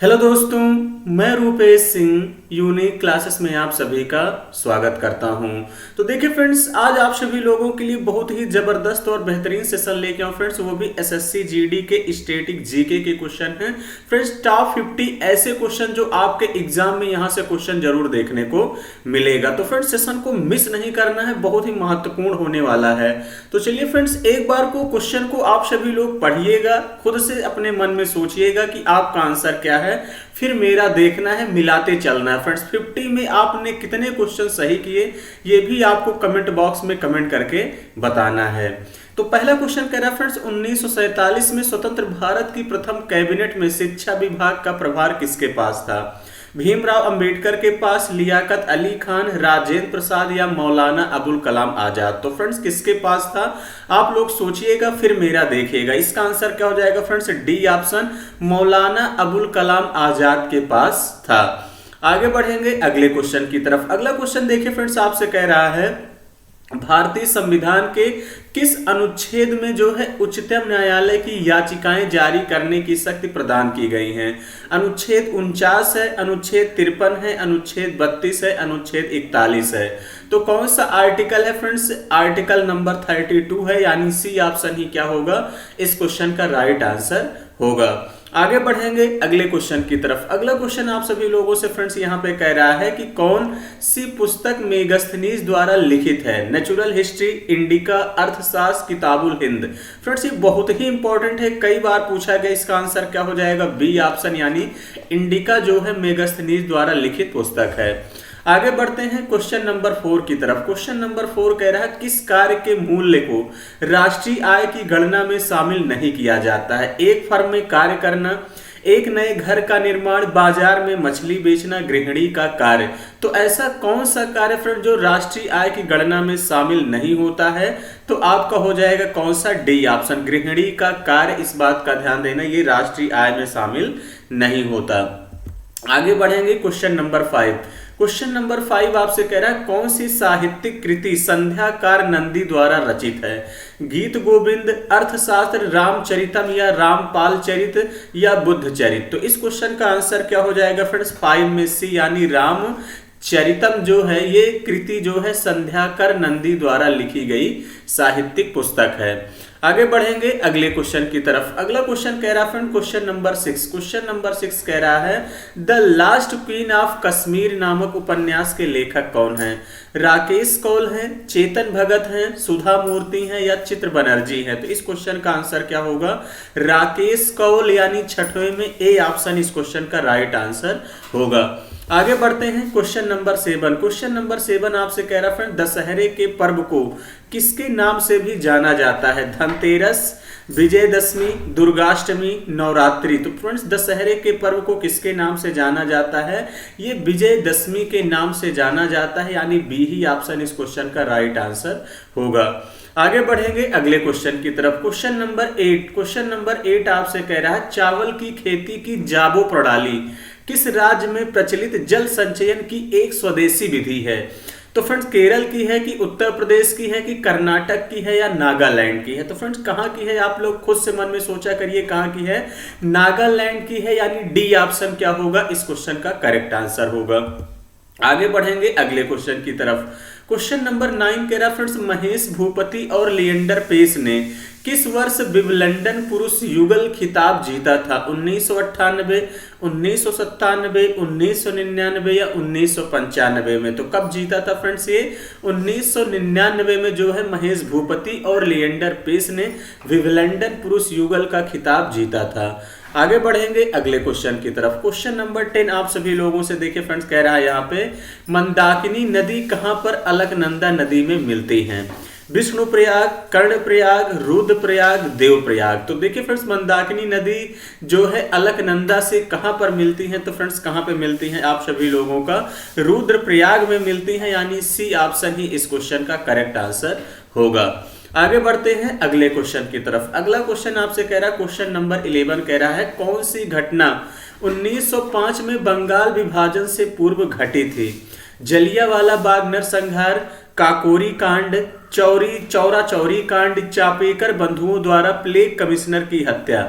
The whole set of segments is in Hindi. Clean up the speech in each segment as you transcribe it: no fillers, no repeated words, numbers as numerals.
हेलो दोस्तों, मैं रूपेश सिंह यूनिक क्लासेस में आप सभी का स्वागत करता हूं। तो देखिए फ्रेंड्स, आज आप सभी लोगों के लिए बहुत ही जबरदस्त और बेहतरीन सेशन लेके आऊं फ्रेंड्स, वो भी एसएससी जीडी के स्टैटिक जीके के क्वेश्चन हैं फ्रेंड्स। टॉप 50 ऐसे क्वेश्चन जो आपके एग्जाम में यहां से क्वेश्चन जरूर देखने को मिलेगा। तो फ्रेंड्स, सेशन को मिस नहीं करना है, बहुत ही महत्वपूर्ण होने वाला है। तो चलिए फ्रेंड्स, एक बार को क्वेश्चन को आप सभी लोग पढ़िएगा, खुद से अपने मन में सोचिएगा कि आपका आंसर क्या है, फिर मेरा देखना है, मिलाते चलना है फ्रेंड्स। 50 में आपने कितने क्वेश्चन सही किए ये भी आपको कमेंट बॉक्स में कमेंट करके बताना है। तो पहला क्वेश्चन कह रहा है फ्रेंड्स, 1947 में स्वतंत्र भारत की प्रथम कैबिनेट में शिक्षा विभाग का प्रभार किसके पास था? भीमराव अंबेडकर के पास, लियाकत अली खान, राजेंद्र प्रसाद या मौलाना अबुल कलाम आजाद? तो फ्रेंड्स, किसके पास था आप लोग सोचिएगा, फिर मेरा देखिएगा। इसका आंसर क्या हो जाएगा friends? D option, Maulana Abul Kalam Azad के पास था। आगे बढ़ेंगे अगले क्वेश्चन की तरफ। अगला क्वेश्चन देखिए फ्रेंड्स, आपसे कह रहा है भारतीय संविधान के किस अनुच्छेद में जो है उच्चतम न्यायालय की याचिकाएं जारी करने की शक्ति प्रदान की गई हैं? अनुच्छेद 49 है, अनुच्छेद 53 है, अनुच्छेद 32 है, अनुच्छेद 41 है। तो कौन सा आर्टिकल है फ्रेंड्स? आर्टिकल नंबर 32 है, यानी सी ऑप्शन ही क्या होगा इस क्वेश्चन का राइट आंसर होगा। आगे बढ़ेंगे अगले क्वेश्चन की तरफ। अगला क्वेश्चन आप सभी लोगों से फ्रेंड्स यहाँ पे कह रहा है कि कौन सी पुस्तक मेगस्थनीज द्वारा लिखित है? नेचुरल हिस्ट्री, इंडिका, अर्थशास्त्र, किताबुल हिंद? फ्रेंड्स, ये बहुत ही इंपॉर्टेंट है, कई बार पूछा गया। इसका आंसर क्या हो जाएगा? बी ऑप्शन, यानी इंडिका जो है मेगस्थनीज द्वारा लिखित पुस्तक है। आगे बढ़ते हैं क्वेश्चन नंबर 4 की तरफ। क्वेश्चन नंबर 4 कह रहा है किस कार्य के मूल्य को राष्ट्रीय आय की गणना में शामिल नहीं किया जाता है? एक फर्म में कार्य करना, एक नए घर का निर्माण, बाजार में मछली बेचना, गृहिणी का कार्य? तो ऐसा कौन सा कार्य फ्रेंड जो राष्ट्रीय आय की गणना में शामिल नहीं होता है? तो आपका हो जाएगा कौन सा? डी ऑप्शन, गृहिणी का कार्य। इस बात का ध्यान देना, ये राष्ट्रीय आय में शामिल नहीं होता। आगे बढ़ेंगे क्वेश्चन नंबर 5। क्वेश्चन नंबर 5 आपसे कह रहा है कौन सी साहित्यिक कृति संध्याकार नंदी द्वारा रचित है? गीत गोविंद, अर्थशास्त्र, रामचरितम या रामपाल चरित या बुद्ध चरित? तो इस क्वेश्चन का आंसर क्या हो जाएगा फ्रेंड्स? 5 में सी, यानी राम चरितम जो है ये कृति जो है संध्याकर नंदी द्वारा लिखी गई साहित्यिक पुस्तक है। आगे बढ़ेंगे अगले क्वेश्चन की तरफ। अगला क्वेश्चन कह रहा है friend question number 6। Question number 6 कह रहा है the last queen of Kashmir नामक उपन्यास के लेखक कौन है? राकेश कौल हैं, चेतन भगत हैं, सुधा मूर्ति हैं या चित्र बनर्जी हैं? तो इस क्वेश्चन का आंसर क्या होगा? राकेश कौल, यानी छठवें में ए ऑप्शन इस क्वेश्चन का राइट आंसर होगा। आगे बढ़ते हैं क्वेश्चन नंबर 7। क्वेश्चन नंबर 7 आपसे कह रहा फ्रेंड दशहरे के पर्व को किसके नाम से भी जाना जाता है? धनतेरस, विजयदशमी, दुर्गाष्टमी, नवरात्रि? तो फ्रेंड्स, दशहरे के पर्व को किसके नाम से जाना जाता है? ये विजयदशमी के नाम से जाना जाता है, यानी बी ही ऑप्शन इस क्वेश्चन का राइट आंसर होगा। आगे बढ़ेंगे अगले क्वेश्चन की तरफ। Question number 8। क्वेश्चन नंबर 8 आपसे कह रहा है चावल की खेती की जाबो प्रणाली किस राज्य में प्रचलित जल संचयन की एक स्वदेशी विधि है? तो फ्रेंड्स, केरल की है कि उत्तर प्रदेश की है कि कर्नाटक की है या नागालैंड की है? तो फ्रेंड्स, कहाँ की है आप लोग खुद से मन में सोचा करिए, कहाँ की है? नागालैंड की है, यानी डी ऑप्शन क्या होगा इस क्वेश्चन का करेक्ट आंसर होगा। आगे बढ़ेंगे अगले क्वेश्चन की तरफ। क्वेश्चन नंबर 9 कह रहा फ्रेंड्स महेश भूपति और लिएंडर पेस ने किस वर्ष विंबलडन पुरुष युगल खिताब जीता था? 1998, 1997, 1999 या 1995 में? तो कब जीता था फ्रेंड्स? ये 1999 में जो है महेश भूपति और लिएंडर पेस ने विंबलडन पुरुष युगल का खिताब जीता था। आगे बढ़ेंगे अगले क्वेश्चन की तरफ। क्वेश्चन नंबर 10 आप सभी लोगों से देखिए फ्रेंड्स, कह रहा है यहाँ पे मंदाकिनी नदी कहाँ पर अलकनंदा नदी में मिलती हैं? विष्णुप्रयाग, कर्णप्रयाग, रुद्रप्रयाग, देवप्रयाग? तो देखिए फ्रेंड्स, मंदाकिनी नदी जो है अलकनंदा से कहां पर मिलती है? तो फ्रेंड्स, कहां पे मिलती हैं आप सभी लोगों का? रुद्रप्रयाग में मिलती है, यानी सी ऑप्शन ही इस क्वेश्चन का करेक्ट आंसर होगा। आगे बढ़ते हैं अगले क्वेश्चन की तरफ। अगला क्वेश्चन आपसे कह रहा है क्वेश्चन नंबर 11 कह रहा है कौन सी घटना 1905 में बंगाल विभाजन से पूर्व घटी थी? जलियांवाला बाग नरसंहार, काकोरी कांड, चौरा चौरी कांड, चापेकर बंधुओं द्वारा प्लेग कमिश्नर की हत्या?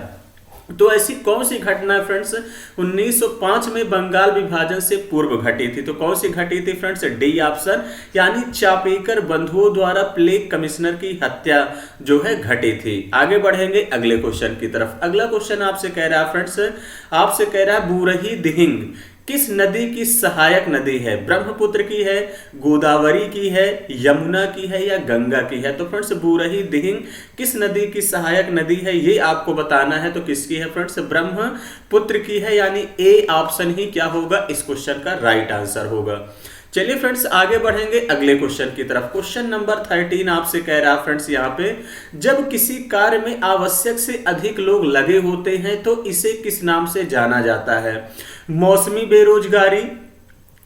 तो ऐसी कौन सी घटना फ्रेंड्स 1905 में बंगाल विभाजन से पूर्व घटी थी? तो कौन सी घटी थी फ्रेंड्स? डी ऑप्शन, यानी चापेकर बंधुओं द्वारा प्लेग कमिश्नर की हत्या जो है घटी थी। आगे बढ़ेंगे अगले क्वेश्चन की तरफ। अगला क्वेश्चन आपसे कह रहा है फ्रेंड्स, आपसे कह रहा है बुरही दिहिंग किस नदी की सहायक नदी है? ब्रह्मपुत्र की है, गोदावरी की है, यमुना की है या गंगा की है? तो फ्रेंड्स बुरही दिहिंग किस नदी की सहायक नदी है ये आपको बताना है। तो किसकी है फ्रेंड्स? ब्रह्मपुत्र की है, यानी ए ऑप्शन ही क्या होगा इस क्वेश्चन का राइट आंसर होगा। चलिए फ्रेंड्स आगे बढ़ेंगे अगले क्वेश्चन की तरफ। क्वेश्चन नंबर 13 आपसे कह रहा है फ्रेंड्स यहाँ पे, जब किसी कार्य में आवश्यक से अधिक लोग लगे होते हैं तो इसे किस नाम से जाना जाता है? मौसमी बेरोजगारी,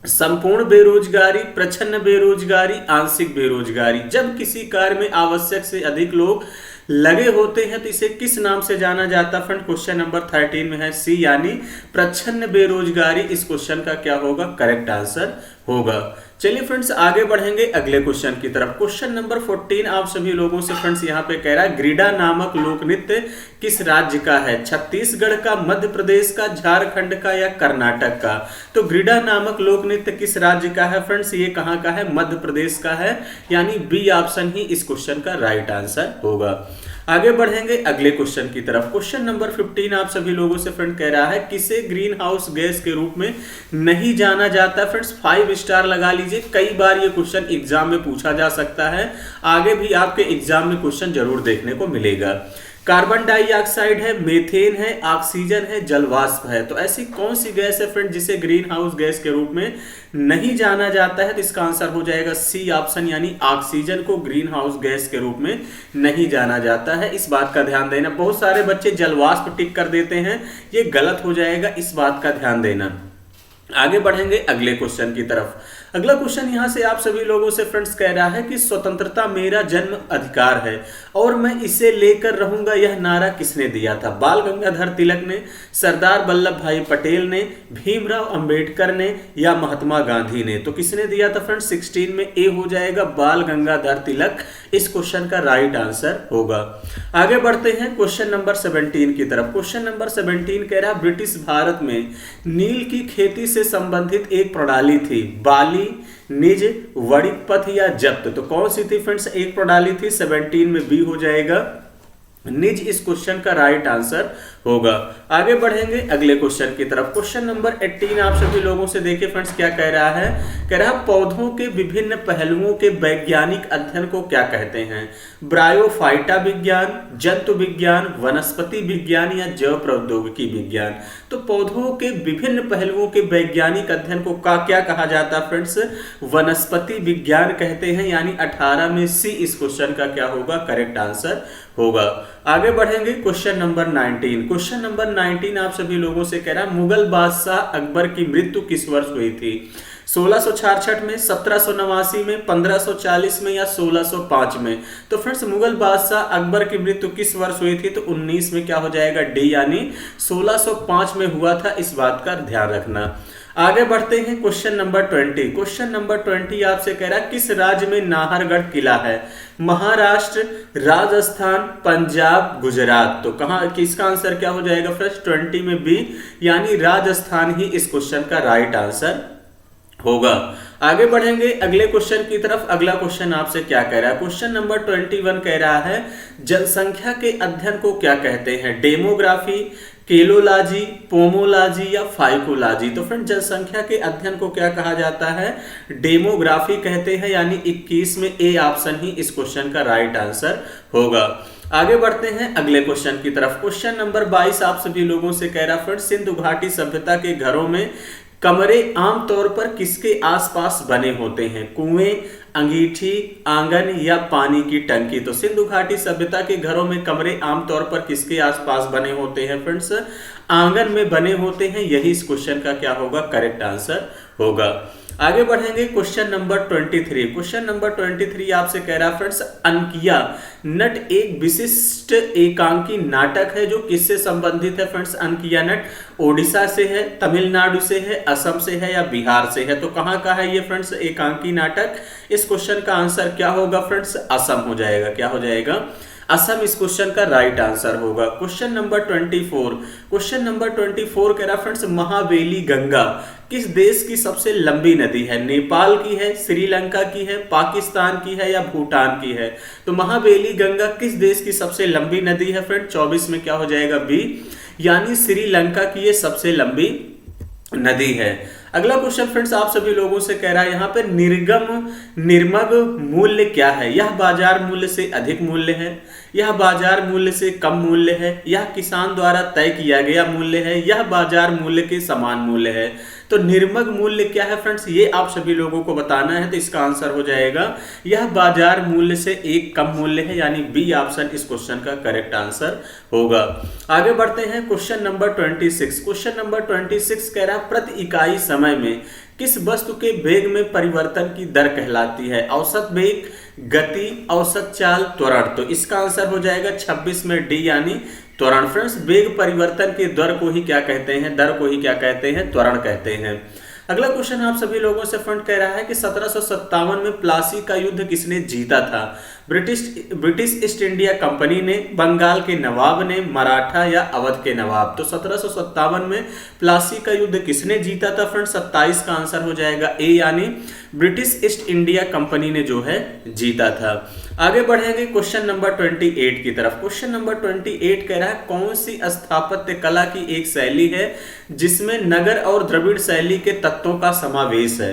संपूर्ण बेरोजगारी, प्रच्छन्न बेरोजगारी, आंशिक बेरोजगारी। जब किसी कार्य में आवश्यक से अधिक लोग लगे होते हैं तो इसे किस नाम से जाना जाता है? फ्रेंड क्वेश्चन नंबर 13 में है सी, यानी प्रच्छन्न बेरोजगारी इस क्वेश्चन का क्या होगा करेक्ट आंसर होगा। चलिए फ्रेंड्स आगे बढ़ेंगे अगले क्वेश्चन की तरफ। क्वेश्चन नंबर 14 आप सभी लोगों से फ्रेंड्स यहाँ पे कह रहा है, ग्रीडा नामक लोक नृत्य किस राज्य का है? छत्तीसगढ़ का, मध्य प्रदेश का, झारखंड का या कर्नाटक का? तो ग्रीडा नामक लोक नृत्य किस राज्य का है फ्रेंड्स? ये कहाँ का है? मध्य प्रदेश का है, यानी बी ऑप्शन ही इस क्वेश्चन का राइट आंसर होगा। आगे बढ़ेंगे अगले क्वेश्चन की तरफ। क्वेश्चन नंबर 15 आप सभी लोगों से फ्रेंड कह रहा है, किसे ग्रीन हाउस गैस के रूप में नहीं जाना जाता? फ्रेंड्स 5 स्टार लगा लीजिए, कई बार ये क्वेश्चन एग्जाम में पूछा जा सकता है, आगे भी आपके एग्जाम में क्वेश्चन जरूर देखने को मिलेगा। कार्बन डाइऑक्साइड है, मीथेन है, ऑक्सीजन है, जलवाष्प है। तो ऐसी कौन सी गैस है फ्रेंड जिसे ग्रीन हाउस गैस के रूप में नहीं जाना जाता है? तो इसका आंसर हो जाएगा सी ऑप्शन, यानी ऑक्सीजन को ग्रीन हाउस गैस के रूप में नहीं जाना जाता है। इस बात का ध्यान देना, बहुत सारे बच्चे जलवाष्प टिक कर देते हैं, ये गलत हो जाएगा, इस बात का ध्यान देना। आगे बढ़ेंगे अगले क्वेश्चन की तरफ। अगला क्वेश्चन यहां से आप सभी लोगों से फ्रेंड्स कह रहा है कि स्वतंत्रता मेरा जन्म अधिकार है और मैं इसे लेकर रहूंगा, यह नारा किसने दिया था? बाल गंगाधर तिलक ने, सरदार वल्लभ भाई पटेल ने, भीमराव अंबेडकर ने या महात्मा गांधी ने? तो किसने दिया था फ्रेंड्स? 16 में ए हो जाएगा, बाल गंगाधर तिलक इस क्वेश्चन का राइट आंसर होगा। आगे बढ़ते हैं क्वेश्चन नंबर 17 की तरफ। क्वेश्चन नंबर 17 कह रहा है, ब्रिटिश भारत में नील की खेती से संबंधित एक प्रणाली थी, बाली, निज, वणिक पथ या जब्त? तो कौन सी थी फ्रेंड्स? एक प्रणाली थी, 17 में बी हो जाएगा, निज इस क्वेश्चन का राइट आंसर होगा। आगे बढ़ेंगे अगले क्वेश्चन की तरफ। क्वेश्चन नंबर 18 आप सभी लोगों से देखिए फ्रेंड्स क्या कह रहा है, कह रहा है पौधों के विभिन्न पहलुओं के वैज्ञानिक अध्ययन को क्या कहते हैं? ब्रायोफाइटा विज्ञान, जंतु विज्ञान, वनस्पति विज्ञान या जैव प्रौद्योगिकी विज्ञान? तो पौधों के विभिन्न पहलुओं के वैज्ञानिक अध्ययन को क्या कहा जाता है फ्रेंड्स? वनस्पति विज्ञान कहते हैं, यानी 18 में सी इस क्वेश्चन का क्या होगा करेक्ट आंसर होगा। आगे बढ़ेंगे क्वेश्चन नंबर 19। क्वेश्चन नंबर 19 आप सभी लोगों से कह रहा है, मुगल बादशाह अकबर की मृत्यु किस वर्ष हुई थी? 1666 में, 1789 में, 1540 में या 1605 में? तो फ्रेंड्स मुगल बादशाह अकबर की मृत्यु किस वर्ष हुई थी? तो 19 में क्या हो जाएगा डी, यानी 1605 में हुआ था, इस बात का ध्यान रखना। आगे बढ़ते हैं क्वेश्चन नंबर 20। क्वेश्चन नंबर 20 आपसे कह रहा है, किस राज्य में नाहरगढ़ किला है? महाराष्ट्र, राजस्थान, पंजाब, गुजरात? तो कहां, किसका आंसर क्या हो जाएगा फ्रेंड्स? 20 में बी, यानी राजस्थान ही इस क्वेश्चन का राइट आंसर होगा। आगे बढ़ेंगे अगले क्वेश्चन की तरफ। अगला क्वेश्चन आपसे क्या कह रहा है? क्वेश्चन नंबर 21 कह रहा है, जनसंख्या के अध्ययन को क्या कहते हैं? डेमोग्राफी, केलोलॉजी, पोमोलॉजी या फाइकोलॉजी? तो फ्रेंड जनसंख्या के अध्ययन को क्या कहा जाता है? डेमोग्राफी कहते हैं, यानी 21 में ए ऑप्शन ही इस क्वेश्चन का राइट आंसर होगा। आगे बढ़ते हैं अगले क्वेश्चन की तरफ। क्वेश्चन नंबर 22 आप सभी लोगों से कह रहा है, फ्रेंड सिंधु घाटी सभ्यता के घरों में कमरे आमतौर पर किसके आसपास बने होते हैं? कुएं, अंगीठी, आंगन या पानी की टंकी? तो सिंधु घाटी सभ्यता के घरों में कमरे आमतौर पर किसके आसपास बने होते हैं फ्रेंड्स? आंगन में बने होते हैं, यही इस क्वेश्चन का क्या होगा करेक्ट आंसर होगा। आगे बढ़ेंगे क्वेश्चन नंबर 23। क्वेश्चन नंबर 23 आपसे कह रहा फ्रेंड्स, अंकिया नट एक विशिष्ट एकांकी नाटक है जो किससे संबंधित है फ्रेंड्स? अंकिया नट ओडिशा से है, तमिलनाडु से है, असम से है या बिहार से है? तो कहां का है ये फ्रेंड्स एकांकी नाटक? इस क्वेश्चन का आंसर क्या होगा फ्रेंड्स? असम हो जाएगा। क्या हो जाएगा? असम इस क्वेश्चन का राइट आंसर होगा। क्वेश्चन नंबर 24, क्वेश्चन नंबर 24 कह रहा फ्रेंड्स महावेली गंगा किस देश की सबसे लंबी नदी है? नेपाल की है, श्रीलंका की है, पाकिस्तान की है या भूटान की है? तो महावेली गंगा किस देश की सबसे लंबी नदी है फ्रेंड? 24 में क्या हो जाएगा? बी, यानी श्रीलंका की ये सबसे लंबी नदी है। अगला क्वेश्चन फ्रेंड्स आप सभी लोगों से कह रहा है यहाँ पे निर्गम मूल्य क्या है? यह बाजार मूल्य से अधिक मूल्य है, यह बाजार मूल्य से कम मूल्य है, यह किसान द्वारा तय किया गया मूल्य है, यह बाजार मूल्य के समान मूल्य है। तो निर्गम मूल्य क्या है फ्रेंड्स? ये आप सभी लोगों को बताना है। तो इसका आंसर हो जाएगा यह बाजार मूल्य से एक कम मूल्य है, यानी बी ऑप्शन इस क्वेश्चन का करेक्ट आंसर होगा। आगे बढ़ते हैं क्वेश्चन नंबर 26। क्वेश्चन नंबर 26 कह रहा है प्रति इकाई समय में किस वस्तु के वेग में परिवर्तन की दर कहलाती है? औसत वेग, गति, औसत चाल, त्वरण। तो इसका आंसर हो जाएगा 26 में डी, यानी त्वरण। फ्रेंड्स वेग परिवर्तन के दर को ही क्या कहते हैं? दर को ही क्या कहते हैं? त्वरण कहते हैं। अगला क्वेश्चन आप सभी लोगों से फ्रेंड कह रहा है कि 1757 में प्लासी का युद्ध किसने जीता था? ब्रिटिश ईस्ट इंडिया कंपनी ने, बंगाल के नवाब ने, मराठा या अवध के नवाब? तो 1757 में प्लासी का युद्ध किसने जीता था फ्रेंड? 27 का आंसर हो जाएगा ए, यानी ब्रिटिश ईस्ट इंडिया कंपनी ने जो है जीता था। आगे बढ़ेंगे क्वेश्चन नंबर 28 की तरफ। क्वेश्चन नंबर 28 कह रहा है कौन सी स्थापत्य कला की एक शैली है जिसमें नगर और द्रविड़ शैली के तत्वों का समावेश है?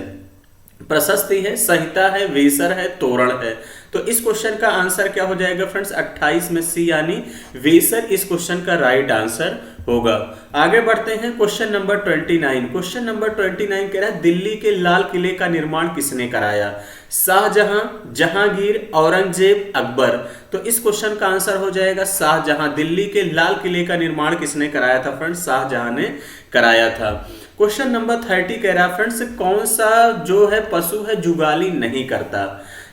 प्रशस्ति है, संहिता है, वेसर है, तोरण है। तो इस क्वेश्चन का आंसर क्या हो जाएगा फ्रेंड्स? 28 में सी, यानी वेसर इस क्वेश्चन का राइट आंसर होगा। आगे बढ़ते हैं क्वेश्चन नंबर 29। क्वेश्चन नंबर 29 कह रहा है दिल्ली के लाल किले का निर्माण किसने कराया? शाहजहां, जहांगीर, औरंगजेब, अकबर? तो इस क्वेश्चन का आंसर हो जाएगा शाहजहां। दिल्ली के लाल किले का निर्माण किसने कराया था फ्रेंड्स? शाहजहां ने कराया था। क्वेश्चन नंबर 30 कह रहा है फ्रेंड्स कौन सा जो है पशु है जुगाली नहीं करता?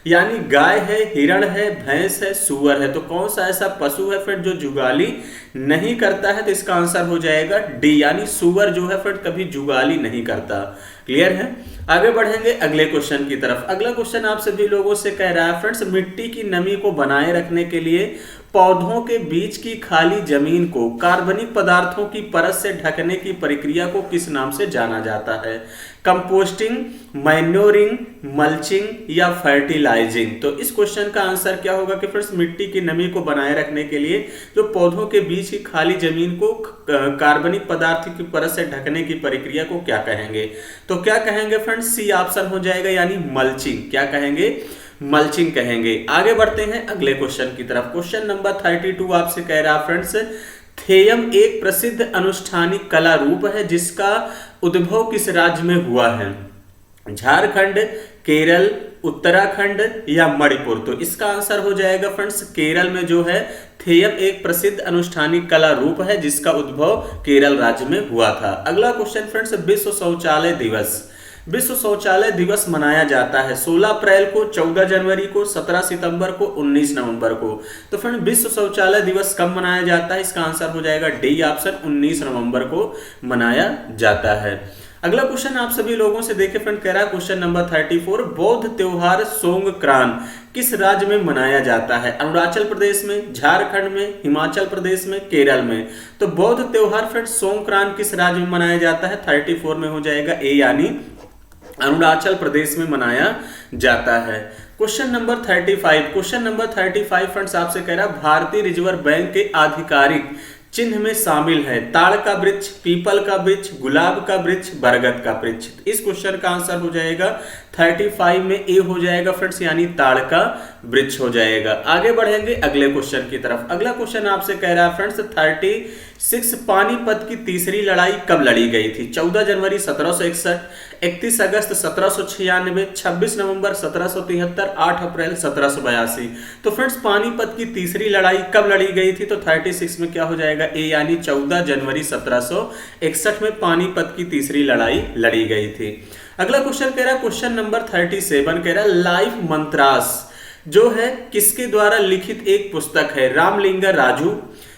यानी गाय है, हिरण है, भैंस है, सुअर है। तो कौन सा ऐसा पशु है फ्रेंड जो जुगाली नहीं करता है? तो इसका आंसर हो जाएगा डी, यानी सुअर जो है फ्रेंड कभी जुगाली नहीं करता। क्लियर है? आगे बढ़ेंगे अगले क्वेश्चन की तरफ। अगला क्वेश्चन आप सभी लोगों से कह रहा है फ्रेंड्स मिट्टी की नमी को बनाए रखने के लिए पौधों के बीच की खाली जमीन को कार्बनिक पदार्थों की परत से ढकने की प्रक्रिया को किस नाम से जाना जाता है? कंपोस्टिंग, मैन्योरिंग, मल्चिंग या फर्टिलाइजिंग? तो इस क्वेश्चन का आंसर क्या होगा कि फ्रेंड्स मिट्टी की नमी को बनाए रखने के लिए जो पौधों के बीच की खाली जमीन को कार्बनिक पदार्थ की परत से ढकने की प्रक्रिया को क्या कहेंगे? तो क्या कहेंगे फ्रेंड्स? सी ऑप्शन हो जाएगा, यानी मल्चिंग। क्या कहेंगे? मल्चिंग कहेंगे। आगे बढ़ते हैं अगले क्वेश्चन की तरफ। क्वेश्चन नंबर 32 आपसे कह रहा है फ्रेंड्स थेयम एक प्रसिद्ध अनुष्ठानिक कला रूप है जिसका उद्भव किस राज्य में हुआ है? झारखंड, केरल, उत्तराखंड या मणिपुर? तो इसका आंसर हो जाएगा फ्रेंड्स केरल में जो है थेयम एक प्रसिद्ध अनुष्ठानिक कला रूप है जिसका उद्भव केरल राज्य में हुआ था। अगला क्वेश्चन फ्रेंड्स विश्व शौचालय दिवस। विश्व शौचालय दिवस मनाया जाता है 16 अप्रैल को, 14 जनवरी को, 17 सितंबर को, 19 नवंबर को। तो फ्रेंड विश्व शौचालय दिवस कब मनाया जाता है? इसका आंसर हो जाएगा डी ऑप्शन, 19 नवंबर को मनाया जाता है। अगला क्वेश्चन आप सभी लोगों से देखे फ्रेंड कह रहा है क्वेश्चन नंबर 34 बौद्ध त्योहार सोंगक्रान किस राज्य में मनाया जाता है? अरुणाचल प्रदेश में, झारखंड में, हिमाचल प्रदेश में, केरल में? तो बौद्ध त्योहार फ्रेंड सोंगक्रान किस राज्य में मनाया जाता है? 34 में हो जाएगा ए, यानी अरुणाचल प्रदेश में मनाया जाता है। Question number 35। Question number 35 friends आपसे कह रहा है भारतीय रिजर्व बैंक के आधिकारिक चिन्ह में शामिल है ताड़ का वृक्ष, पीपल का वृक्ष, गुलाब का वृक्ष, बरगद का वृक्ष? इस क्वेश्चन का आंसर हो जाएगा 35 में ए हो जाएगा फ्रेंड्स, यानी ताड़ का वृक्ष हो जाएगा। आगे बढ़ेंगे अगले क्वेश्चन की तरफ। अगला क्वेश्चन आपसे कह रहा है फ्रेंड्स 36 पानीपत की तीसरी लड़ाई कब लड़ी गई थी? 14 जनवरी 1761, 31 अगस्त 1796, 26 नवंबर 1773, 8 अप्रैल 1782? तो फ्रेंड्स पानीपत की तीसरी लड़ाई कब लड़ी गई थी? तो 36 में क्या हो जाएगा ए, यानी 14 जनवरी 1761 में पानीपत की तीसरी लड़ाई लड़ी गई थी। अगला क्वेश्चन कह रहा है क्वेश्चन नंबर 37 कह रहा है लाइफ मंत्रास जो है किसके द्वारा लिखित एक पुस्तक है? रामलिंगा राजू,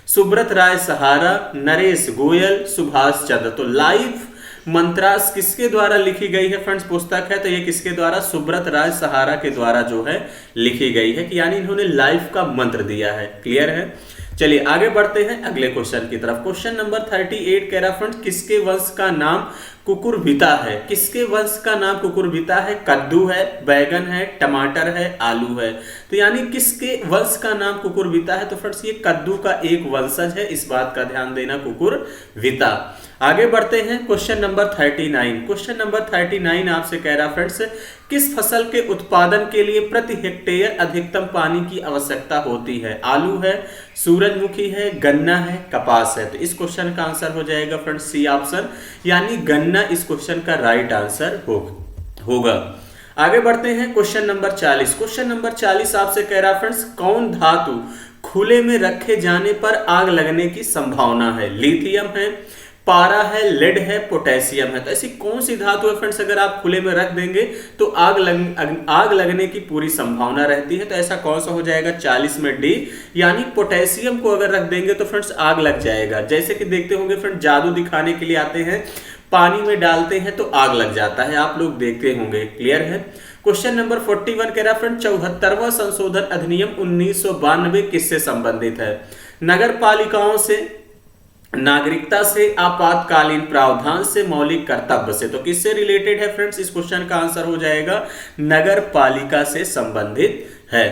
सुब्रत राय सहारा, नरेश गोयल, सुभाष चंद्र? तो लाइफ मंत्रास किसके द्वारा लिखी गई है फ्रेंड्स पुस्तक है, तो ये किसके द्वारा, सुब्रत राज सहारा के द्वारा जो है लिखी गई है, कि यानी इन्होंने लाइफ का मंत्र दिया है। क्लियर है। चलिए आगे बढ़ते हैं अगले क्वेश्चन की तरफ। क्वेश्चन नंबर 38 कह रहा फ्रेंड्स, किसके वंश का नाम कुकुरबिता है? किसके वंश का नाम कुकुरबिता है? कद्दू है, बैगन है, टमाटर है, आलू है। तो यानी किसके वंश का नाम कुकुरबिता है? तो फ्रेंड्स ये कद्दू का एक वंशज है, इस बात का ध्यान देना, कुकुरबिता। आगे बढ़ते हैं क्वेश्चन नंबर 39। क्वेश्चन नंबर 39 आपसे कह रहा फ्रेंड्स, किस फसल के उत्पादन के लिए प्रति हेक्टेयर अधिकतम पानी की आवश्यकता होती है? आलू है, सूरजमुखी है, गन्ना है, कपास है। तो इस क्वेश्चन का आंसर हो जाएगा फ्रेंड्स सी ऑप्शन, यानी गन्ना इस क्वेश्चन का राइट आंसर होगा। आगे बढ़ते हैं क्वेश्चन नंबर 40। क्वेश्चन नंबर 40 आपसे कह रहा फ्रेंड्स, कौन धातु खुले में रखे जाने पर आग लगने की संभावना है? लिथियम है, पारा है, लेड है, पोटेशियम है। तो ऐसी कौन सी धातु है फ्रेंड्स अगर आप खुले में रख देंगे तो आग लगने की पूरी संभावना रहती है? तो ऐसा कौन सा हो जाएगा 40 में डी, यानी पोटेशियम को अगर रख देंगे तो फ्रेंड्स आग लग जाएगा। जैसे कि देखते होंगे फ्रेंड्स, जादू दिखाने के लिए आते हैं, पानी में डालते हैं तो आग लग जाता है, आप लोग देखते होंगे। क्लियर है। क्वेश्चन नंबर 41 कह रहा फ्रेंड, 74वां संशोधन अधिनियम 1992 किससे संबंधित है? नगर पालिकाओं से, नागरिकता से, आपातकालीन प्रावधान से, मौलिक कर्तव्य से। तो किससे रिलेटेड है फ्रेंड्स? इस क्वेश्चन का आंसर हो जाएगा नगर पालिका से संबंधित है।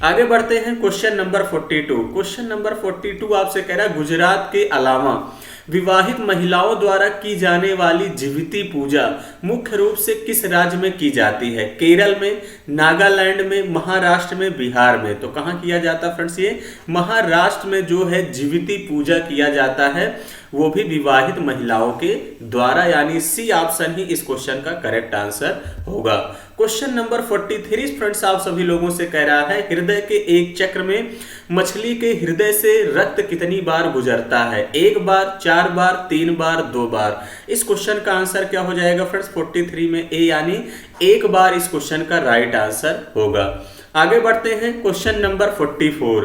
आगे बढ़ते हैं क्वेश्चन नंबर 42। क्वेश्चन नंबर 42 आपसे कह रहा है, गुजरात के अलावा विवाहित महिलाओं द्वारा की जाने वाली जीविती पूजा मुख्य रूप से किस राज्य में की जाती है? केरल में, नागालैंड में, महाराष्ट्र में, बिहार में। तो कहां किया जाता है फ्रेंड्स? ये महाराष्ट्र में जो है जीविती पूजा किया जाता है, वो भी विवाहित महिलाओं के द्वारा, यानी सी ऑप्शन ही इस क्वेश्चन का करेक्ट आंसर होगा। क्वेश्चन नंबर 43 फ्रेंड्स आप सभी लोगों से कह रहा है, हृदय के एक चक्र में मछली के हृदय से रक्त कितनी बार गुजरता है? 1 बार, 4 बार, 3 बार, 2 बार। इस क्वेश्चन का आंसर क्या हो जाएगा फ्रेंड्स? 43 में ए, यानी 1 बार इस क्वेश्चन का राइट आंसर होगा। आगे बढ़ते हैं क्वेश्चन नंबर 44।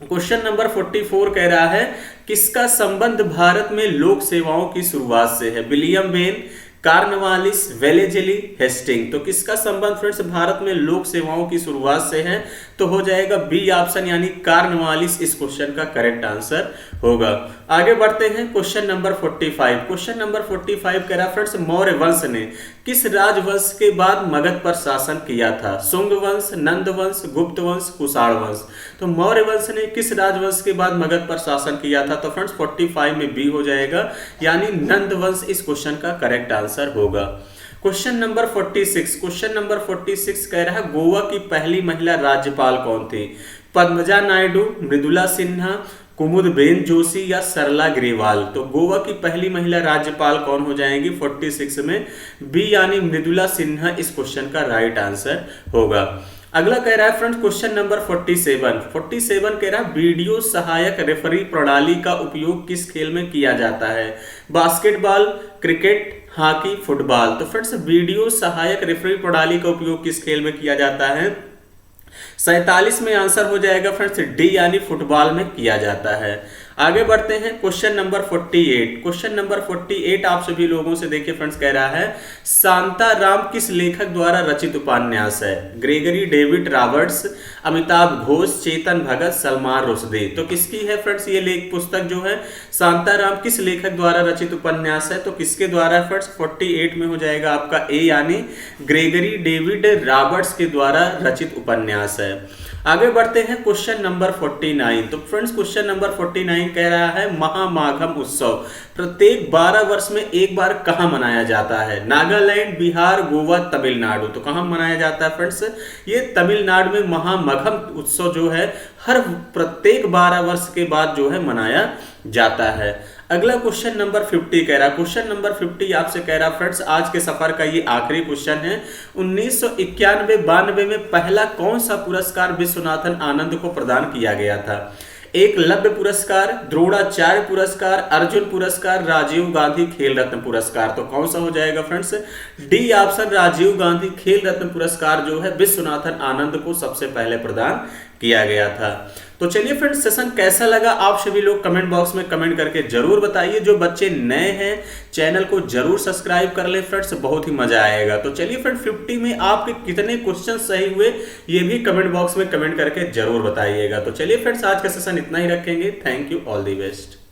क्वेश्चन नंबर 44 कह रहा है, किसका संबंध भारत में लोक सेवाओं की शुरुआत से है? William Ben, Cornwallis, Wellesley, Hasting. तो किसका संबंध फ्रेंड्स भारत में लोक सेवाओं की शुरुआत से है? तो हो जाएगा बी ऑप्शन, यानी कार्नवालिस इस क्वेश्चन का करेक्ट आंसर होगा। आगे बढ़ते हैं क्वेश्चन नंबर 45। क्वेश्चन नंबर 45 कह रहा फ्रेंड्स, मौर्य वंश ने किस राजवंश के बाद मगध पर शासन किया था? शुंग वंश, नंद वंश, गुप्त वंश, कुषाण वंश। तो मौर्य वंश ने किस राजवंश के बाद मगध पर शासन किया था? तो फ्रेंड्स 45 में बी हो जाएगा, यानी नंद वंश इस क्वेश्चन का करेक्ट आंसर होगा। Question number 46। क्वेश्चन नंबर 46 कह रहा है, गोवा की पहली महिला राज्यपाल कौन थी? पद्मजा नायडू, मृदुला सिन्हा, कुमुदबेन जोशी या सरला ग्रेवाल। तो गोवा की पहली महिला राज्यपाल कौन हो जाएंगी 46 में? बी, यानी मृदुला सिन्हा इस क्वेश्चन का राइट आंसर होगा। अगला कह रहा है फ्रेंड्स क्वेश्चन नंबर 47 कह रहा है, वीडियो सहायक रेफरी प्रणाली का उपयोग किस खेल में किया जाता है? Basketball, cricket, hockey, football. तो फ्रेंड्स वीडियो सहायक रेफरी प्रणाली का उपयोग किस खेल में किया जाता है? 47 में आंसर हो जाएगा फ्रेंड्स डी, यानी फुटबॉल में किया जाता है। आगे बढ़ते हैं क्वेश्चन नंबर 48। क्वेश्चन नंबर 48 आप सभी लोगों से देखिए फ्रेंड्स कह रहा है, शांताराम किस लेखक द्वारा रचित उपन्यास है? Gregory David Roberts, Amitav Ghosh, Chetan Bhagat, Salman Rushdie. तो किसकी है फ्रेंड्स ये लेख पुस्तक जो है शांताराम, किस लेखक द्वारा रचित उपन्यास है? तो किसके द्वारा है फ्रेंड्स? 48 में हो जाएगा आपका ए, यानी ग्रेगरी डेविड रॉबर्ट्स के द्वारा रचित उपन्यास है। आगे बढ़ते हैं क्वेश्चन नंबर 49। तो फ्रेंड्स क्वेश्चन नंबर 49 कह रहा है, महामाघम उत्सव प्रत्येक 12 वर्ष में एक बार कहां मनाया जाता है? नागालैंड, बिहार, गोवा, तमिलनाडु। तो कहां मनाया जाता है फ्रेंड्स? ये तमिलनाडु में महामघम उत्सव जो है हर प्रत्येक 12 वर्ष के बाद जो है मनाया जाता है। अगला क्वेश्चन नंबर 50 कह रहा है, क्वेश्चन नंबर 50 आपसे कह रहा फ्रेंड्स आज के सफर का ये आखिरी क्वेश्चन है, 1991-92 में पहला कौन सा पुरस्कार विश्वनाथन आनंद को प्रदान किया गया था? एकलव्य पुरस्कार, द्रोणाचार्य पुरस्कार, अर्जुन पुरस्कार, राजीव गांधी खेल रत्न पुरस्कार। तो कौन सा हो जाएगा friends? D option, Rajiv Gandhi Khel Ratna पुरस्कार जो है विश्वनाथन आनंद को सबसे पहले प्रदान किया गया था। तो चलिए फ्रेंड्स, सेशन कैसा लगा आप सभी लोग कमेंट बॉक्स में कमेंट करके जरूर बताइए। जो बच्चे नए हैं चैनल को जरूर सब्सक्राइब कर ले फ्रेंड्स, बहुत ही मजा आएगा। तो चलिए फ्रेंड, 50 में आपके कितने क्वेश्चन सही हुए ये भी कमेंट बॉक्स में कमेंट करके जरूर बताइएगा। तो चलिए फ्रेंड्स, आज का सेशन इतना ही रखेंगे। Thank you, all the best.